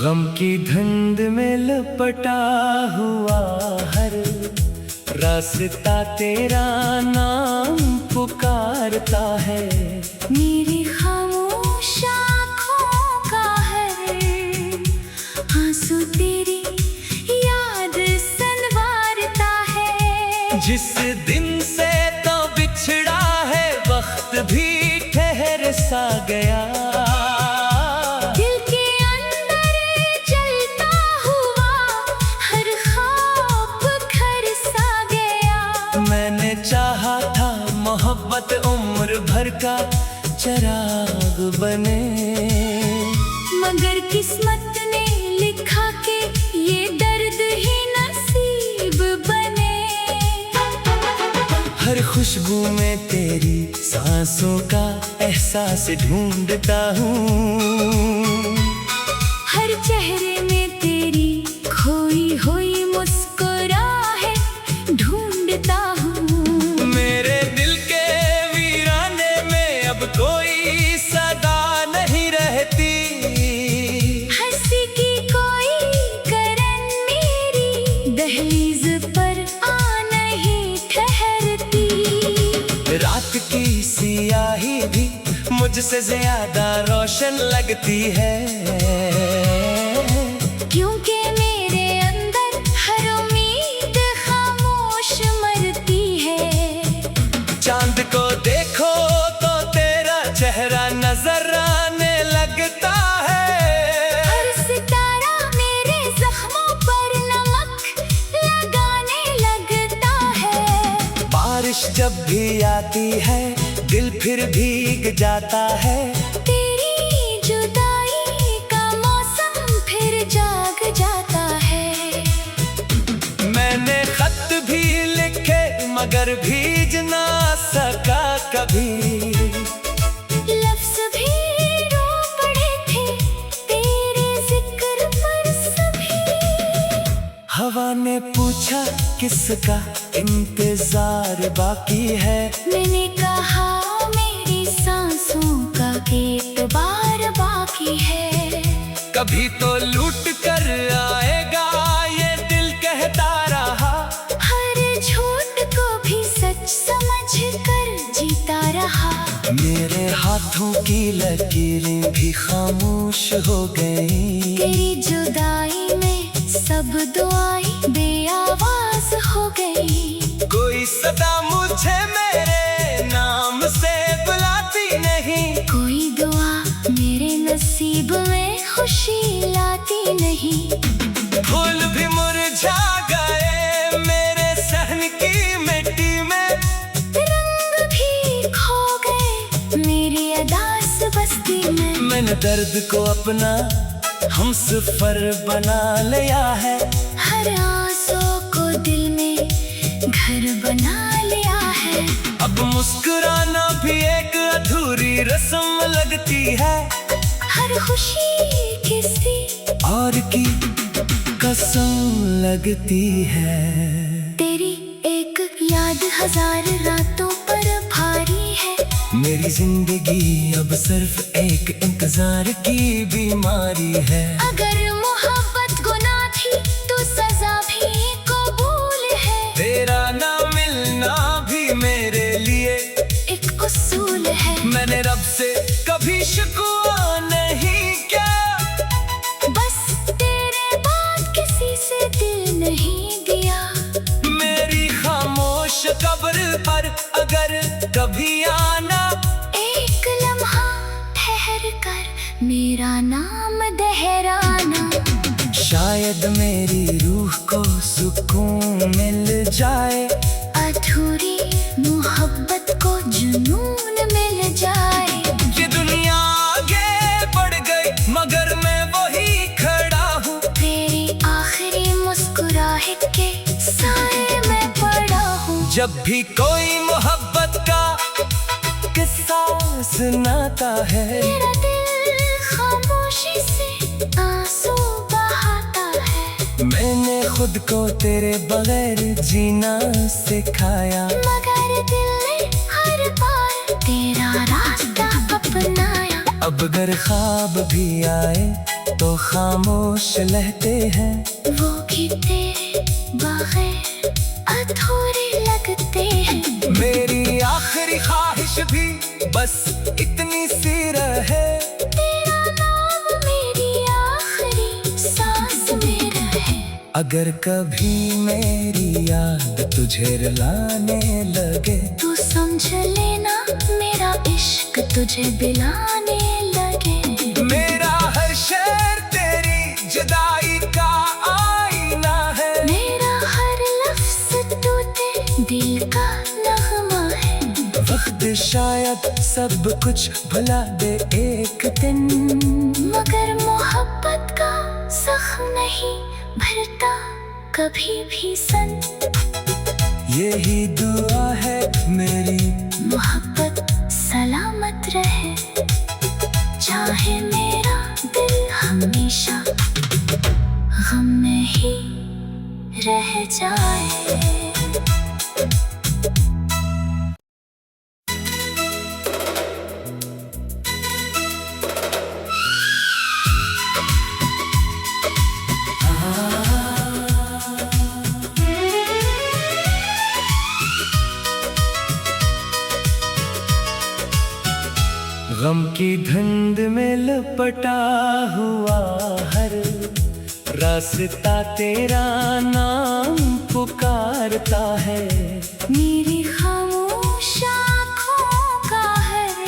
गम की धुंध में लपटा हुआ हर रास्ता तेरा नाम पुकारता है। मेरी खामोश आँखों का हर आंसू तेरी याद संवारता है। जिस दिन से तो बिछड़ा है वक्त भी ठहर सा गया। दिल के अंदर चलता हुआ हर ख्वाब घर सा गया। मैंने चाहा था मोहब्बत उम्र भर का चिराग बने, मगर किस्मत ने लिखा के ये दर्द ही नसीब बने। हर खुशबू में तेरी सांसों का एहसास ढूंढता हूँ। हर चेहरे में तेरी खोई हुई मुस्कुराहट ढूंढता हूँ। मेरे दिल के वीराने में अब कोई सदा नहीं रहती। हंसी की कोई करन मेरी दहलीज पर आ नहीं ठहरती। रात की सियाही भी मुझसे ज्यादा रोशन लगती है, क्योंकि मेरे अंदर हर उम्मीद खामोश मरती है। चांद को देखो तो तेरा चेहरा नजर आने लगता है। हर सितारा मेरे जख्मों पर नमक लगाने लगता है। बारिश जब भी आती है दिल फिर भीग जाता है। तेरी जुदाई का मौसम फिर जाग जाता है। मैंने खत भी लिखे मगर भीज ना सका कभी। लफ्ज़ भी रो पड़े थे तेरे जिक्र पर सभी। हवा ने पूछा किसका इंतजार बाकी है। मैंने कहा मेरी सांसों का एतबार बाकी है। कभी तो लूट कर आएगा ये दिल कहता रहा। हर झूठ को भी सच समझ कर जीता रहा। मेरे हाथों की लकीरें भी खामोश हो गई। तेरी जुदाई में सब दुआएं बेआवाज हो गई। कोई सदा मुझे मेरे नाम से बुलाती नहीं। कोई दुआ मेरे नसीब में खुशी लाती नहीं। फूल भी मुरझा गए मेरे सहन की मिट्टी में। रंग भी खो गए मेरी अदास बस्ती में। मैंने दर्द को अपना हमसफर बना लिया है। हर आंसू को दिल में घर बना लिया है। अब मुस्कुराना भी एक अधूरी रस्म लगती है। हर खुशी किसी और की कसम लगती है। तेरी एक याद हजार रातों पर भारी है। मेरी जिंदगी अब सिर्फ एक इंतजार की बीमारी है। अगर मोहब्बत गुनाह थी तो सजा भी कबूल है। तेरा ना मिलना भी मेरे लिए एक उसूल है। मैंने रब से कभी शिकवा नहीं किया। बस तेरे बाद किसी से दिल नहीं दिया। मेरी खामोश कब्र पर अगर कभी आना। एक लम्हा ठहर कर मेरा नाम दोहराना। शायद मेरी रूह को सुकून मिल जाए। अधूरी मोहब्बत को जुनून मिल जाए। ये दुनिया आगे बढ़ गई मगर मैं वही खड़ा हूँ। तेरी आखिरी मुस्कुराहट के साए में पड़ा हूँ। जब भी कोई मोहब्बत का किस्सा सुनाता है। मेरा दिल खामोशी से आंसू बहाता है। मैंने खुद को तेरे बगैर जीना सिखाया। मगर दिल ने हर बार तेरा रास्ता अपनाया। अब अगर ख्वाब भी आए तो खामोश रहते हैं। वो भी तेरे बगैर अधूरे लगते हैं। मेरी आखिरी ख्वाहिश भी बस इतनी सी रहे, तेरा नाम मेरी आखिरी सांस में रहे। अगर कभी मेरी याद तुझे रुलाने लगे, तू समझ लेना मेरा इश्क तुझे बिलाने लगे। मेरा हर शेर तेरी जुदाई का आईना है, मेरा हर लफ्ज़ टूटे दिल का नगमा है। वक्त शायद सब कुछ भुला दे एक दिन, मगर मोहब्बत का जख्म नहीं भरता कभी भी सन। यही दुआ है मेरी, मोहब्बत सलामत रहे, चाहे मेरा दिल हमेशा गम में ही रह जाए। गम की धुंध में लपटा हुआ हर रास्ता तेरा नाम पुकारता है। मेरी खामोश आँखों का हर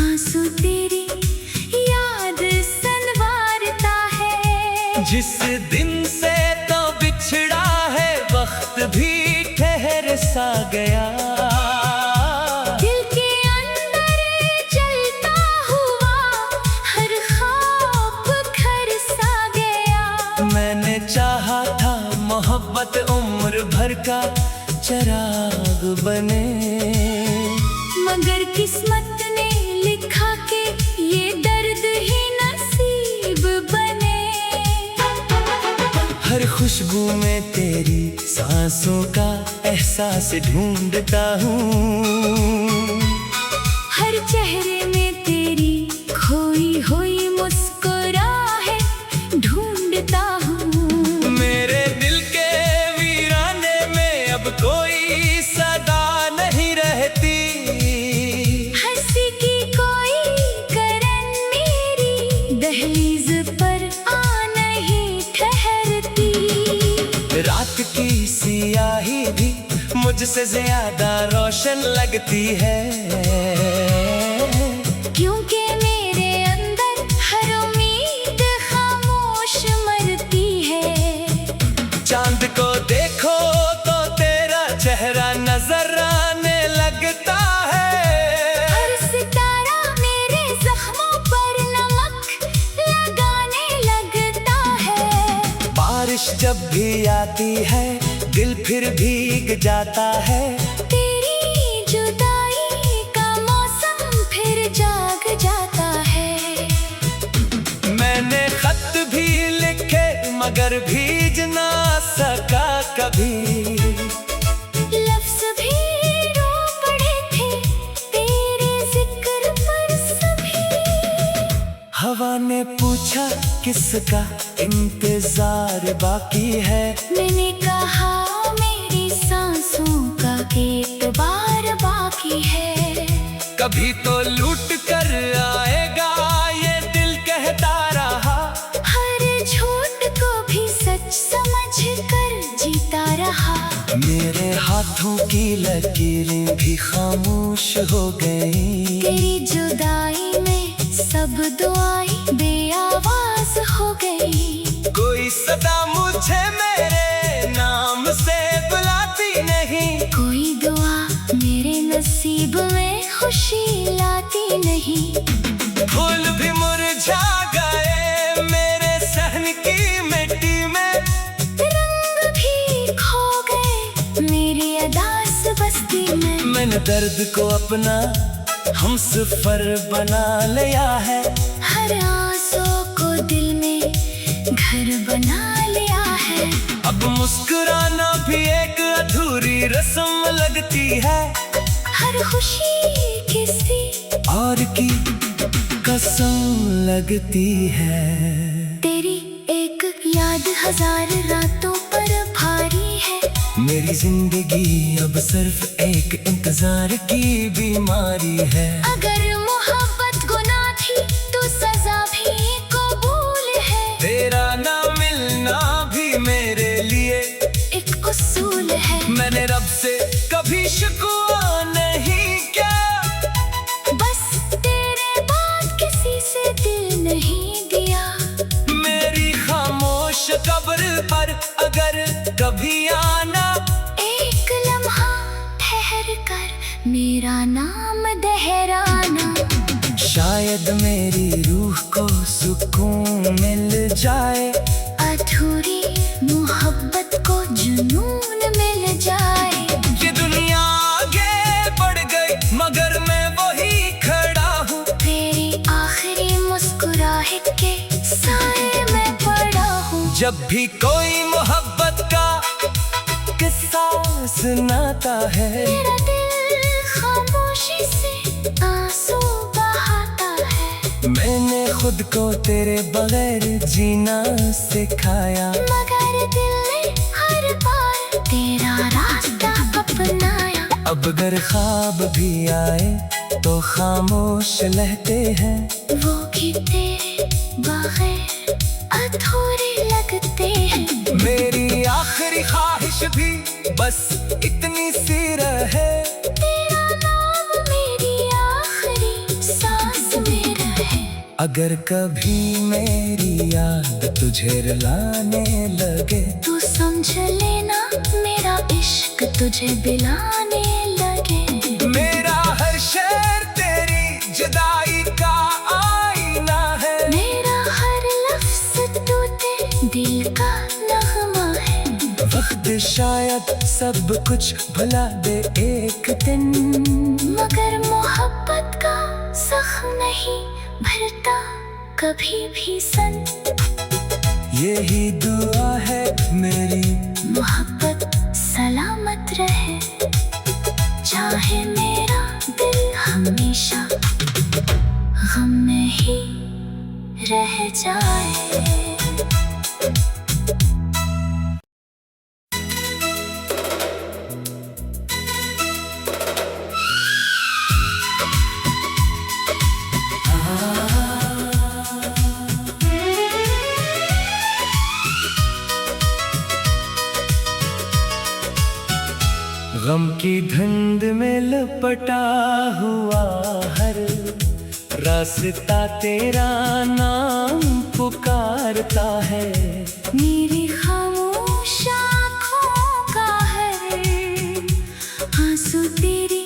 आंसू तेरी याद संवारता है। जिस दिन से तो बिछड़ा है वक्त भी ठहर सा गया, दिल के अंदर चलता हुआ हर ख्वाब घर सा गया। मैंने चाहा था मोहब्बत उम्र भर का चिराग बने, मगर किस्मत ने लिखा के ये दर्द ही नसीब बने। हर खुशबू में तेरी सांसों का एहसास ढूंढता हूँ, हर चेहरे में तेरी खोई हुई मुस्कुराहट ढूंढता हूँ। मेरे दिल के वीराने में अब कोई सदा नहीं रहती, हंसी की कोई करन मेरी दहलीज पर आ नहीं ठहरती। रात की सियाही भी मुझसे ज्यादा रोशन लगती है, क्योंकि मेरे अंदर हर उम्मीद खामोश मरती है। चांद को देखो तो तेरा चेहरा नजर आने लगता है, हर सितारा मेरे जख्मों पर नमक लगाने लगता है। बारिश जब भी आती है दिल फिर भीग जाता है, तेरी जुदाई का मौसम फिर जाग जाता है। मैंने खत भी लिखे मगर भीज ना सका कभी, लफ्ज़ भी रो पड़े थे तेरे जिक्र पर सभी। हवा ने पूछा किसका इंतजार बाकी है, मैंने कहा मेरी सांसों का एतबार बाकी है। कभी तो लूट कर आएगा ये दिल कहता रहा, हर झूठ को भी सच समझ कर जीता रहा। मेरे हाथों की लकीरें भी खामोश हो गई, तेरी जुदाई में सब दुआएं बेआवाज हो गई। कोई सदा मुझे मेरे नाम से बुलाती नहीं, कोई दुआ मेरे नसीब में खुशी लाती नहीं। फूल भी मुरझा गए मेरे सहन की मिट्टी में, रंग भी खो गए मेरी अदास बस्ती में। मैंने दर्द को अपना हम सफर बना लिया है, हर आंसू को दिल में घर बना लिया है। अब मुस्कुराना भी एक अधूरी रस्म लगती है, हर खुशी किसी और की कसम लगती है। तेरी एक याद हजार रातों पर भारी है। मेरी जिंदगी अब सिर्फ एक इंतजार की बीमारी है। अगर मोहब्बत गुनाह थी तो सजा भी कबूल है। तेरा ना मिलना भी मेरे लिए एक उसूल है। मैंने रब से कभी शिकवा नहीं किया, बस तेरे बाद किसी से दिल नहीं दिया। मेरी खामोश कब्र पर अगर कभी आना, एक लम्हा ठहर कर मेरा नाम दोहराना। शायद मेरी रूह को सुकून मिल जाए, अधूरी मोहब्बत को जुनून मिल जाए। ये दुनिया आगे बढ़ गई मगर मैं वही खड़ा हूँ। तेरी आखिरी मुस्कुराहट के साए में पड़ा हूँ। जब भी कोई मोहब्बत का किस्सा सुनाता है, मेरा दिल खामोशी से आंसू बहाता है। मैंने खुद को तेरे बगैर जीना सिखाया, मगर दिल ने हर बार तेरा रास्ता अपनाया। अब अगर ख्वाब भी आए तो खामोश रहते हैं। वो भी तेरे बगैर अधूरे लगते हैं। मेरी आखिरी ख्वाहिश भी बस इतनी सी रहे, तेरा नाम मेरी आखिरी सांस में रहे। अगर कभी मेरी याद तुझे रुलाने लगे, तू समझ लेना मेरा इश्क तुझे बिलाने लगे। मेरा हर शेर तेरी जुदाई का आईना है। मेरा हर लफ्ज़ टूटे दिल का नगमा है। वक्त शायद सब कुछ भुला दे एक दिन, मगर मोहब्बत का जख्म नहीं भरता कभी भी सन। यही दुआ है मेरी, मोहब्बत सलामत रहे, चाहे मेरा दिल हमेशा गम में ही रह जाए। गम की धुंध में लपटा हुआ हर रास्ता तेरा नाम पुकारता है। मेरी खामोश आँखों का हर आंसू तेरी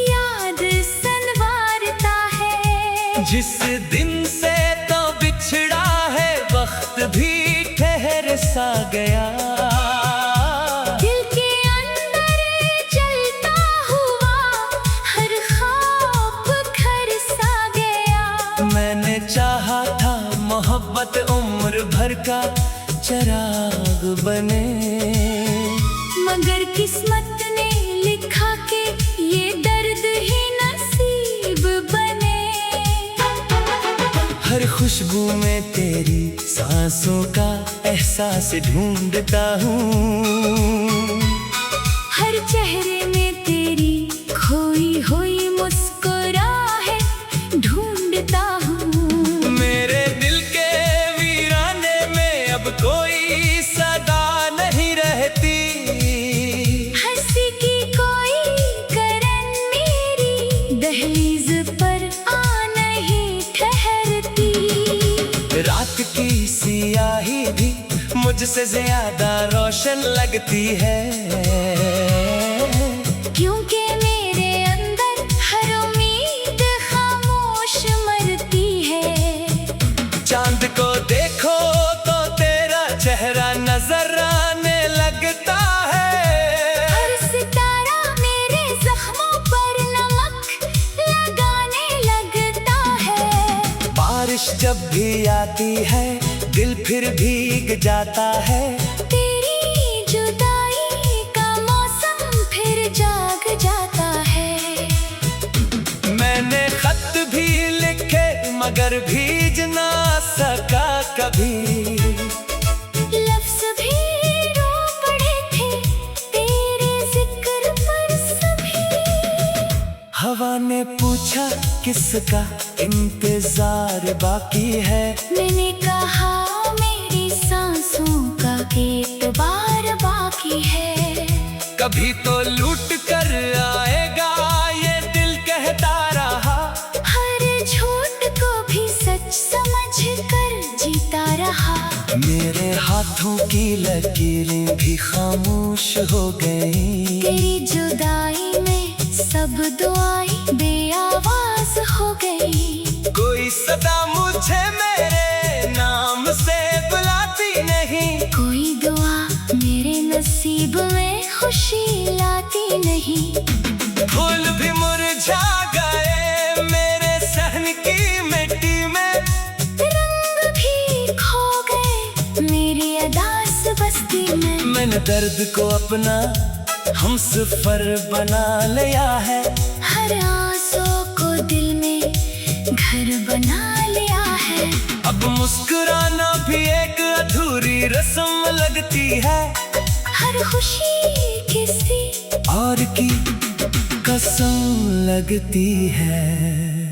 याद सनवारता है। जिस दिन से तो बिछड़ा है वक्त भी ठहर सा गया। दिल के अंदर चलता हुआ हर ख्वाब घर सा गया। मैंने चाहा था मोहब्बत उम्र भर का चिराग बने, मगर किस्मत ने लिखा के ये दर्द ही नसीब बने। हर खुशबू में तेरी सांसों का एहसास ढूंढता हूँ। हर चेहरे में तेरी खोई हुई मुस्कुराहट ढूंढता हूँ। मेरे दिल के वीराने में अब कोई सदा नहीं रहती। हंसी की कोई करन मेरी दहलीज पर आ नहीं ठहरती। रात की सियाही भी मुझसे ज्यादा रोशन लगती है, क्योंकि मेरे अंदर हर उम्मीद खामोश मरती है। चांद को देखो तो तेरा चेहरा नजर आने लगता है। हर सितारा मेरे जख्मों पर नमक लगाने लगता है। बारिश जब भी आती है दिल फिर भीग जाता है। तेरी जुदाई का मौसम फिर जाग जाता है। मैंने खत भी लिखे मगर भीज ना सका कभी। लफ्ज़ भी रो पड़े थे तेरे जिक्र पर सभी। हवा ने पूछा किसका इंतजार बाकी है। मैंने कहा मेरी सांसों का एतबार बाकी है। कभी तो लूट कर आएगा ये दिल कहता रहा। हर झूठ को भी सच समझ कर जीता रहा। मेरे हाथों की लकीरें भी खामोश हो गई। तेरी जुदाई में सब दुआएं बेआवाज हो गई। कोई सदा मुझे मेरे नाम से बुलाती नहीं। कोई दुआ मेरे नसीब में खुशी लाती नहीं। फूल भी मुरझा गए मेरे सहन की मिट्टी में। रंग भी खो गए मेरी अदास बस्ती में। मैंने दर्द को अपना हमसफर बना लिया है। हर आंसू को दिल में घर बना लिया है। अब मुस्कुराना भी एक अधूरी रस्म लगती है। हर खुशी किसी और की कसम लगती है।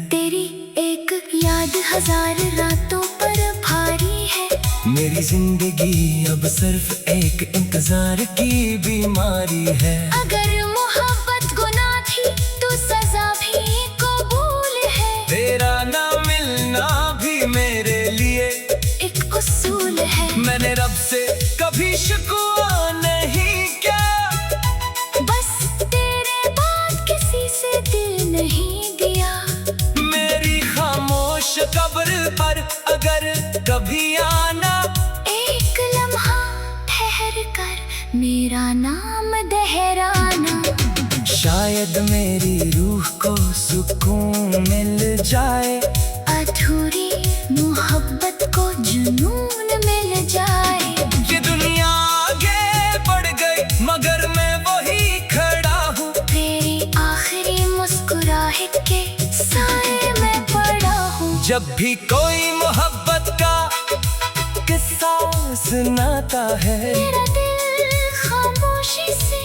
तेरी एक याद हजार रातों पर भारी है। मेरी जिंदगी अब सिर्फ एक इंतजार की बीमारी है। अगर मोहब्बत गुनाह थी तो सजा भी कबूल है। तेरा ना मिलना भी मेरे लिए एक उसूल है। मैंने रब से कभी शिकवा नहीं किया। बस तेरे बाद किसी से दिल नहीं दिया। मेरी खामोश कब्र पर अगर कभी आना। एक लम्हा ठहर कर मेरा नाम दोहराना। शायद मेरी रूह को सुकून मिल जाए। अधूरी मोहब्बत को जुनून मिल जाए। ये दुनिया आगे बढ़ गई मगर मैं वही खड़ा हूँ। तेरी आखिरी मुस्कुराहट के साए में पड़ा हूँ। जब भी कोई मोहब्बत का किस्सा सुनाता है। मेरा दिल खामोशी से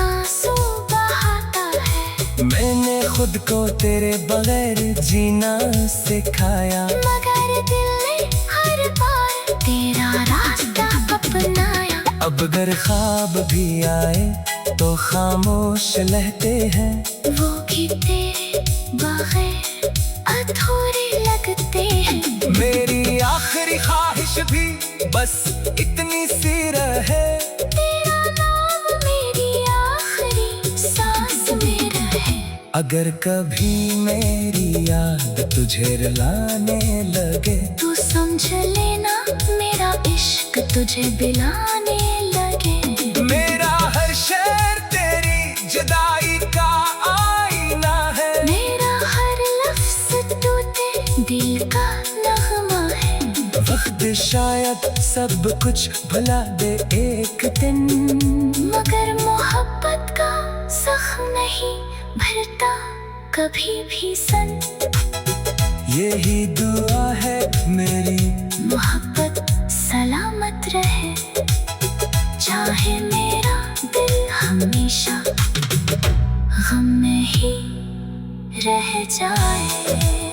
आंसू बहाता है। मैंने खुद को तेरे बगैर जीना सिखाया। मगर दिल ने हर बार तेरा रास्ता अपनाया। अब अगर ख्वाब भी आए तो खामोश रहते हैं। वो भी तेरे बगैर अधूरे लगते हैं। मेरी आखिरी ख्वाहिश भी बस इतनी सी रहे। तेरा नाम मेरी आखिरी सांस में रहे। अगर कभी मेरी याद तुझे रुलाने लगे तू समझ लेना मेरा इश्क तुझे बिलाने लगे। मेरा हर शेर तेरी जुदाई का आईना है। मेरा हर लफ्ज़ टूटे दिल का नगमा है। वक्त शायद सब कुछ भुला दे एक दिन। मगर मोहब्बत का जख्म नहीं भरता कभी भी सन। यही दुआ है मेरी मोहब्बत सलामत रहे। चाहे मेरा दिल हमेशा गम में ही रह जाए।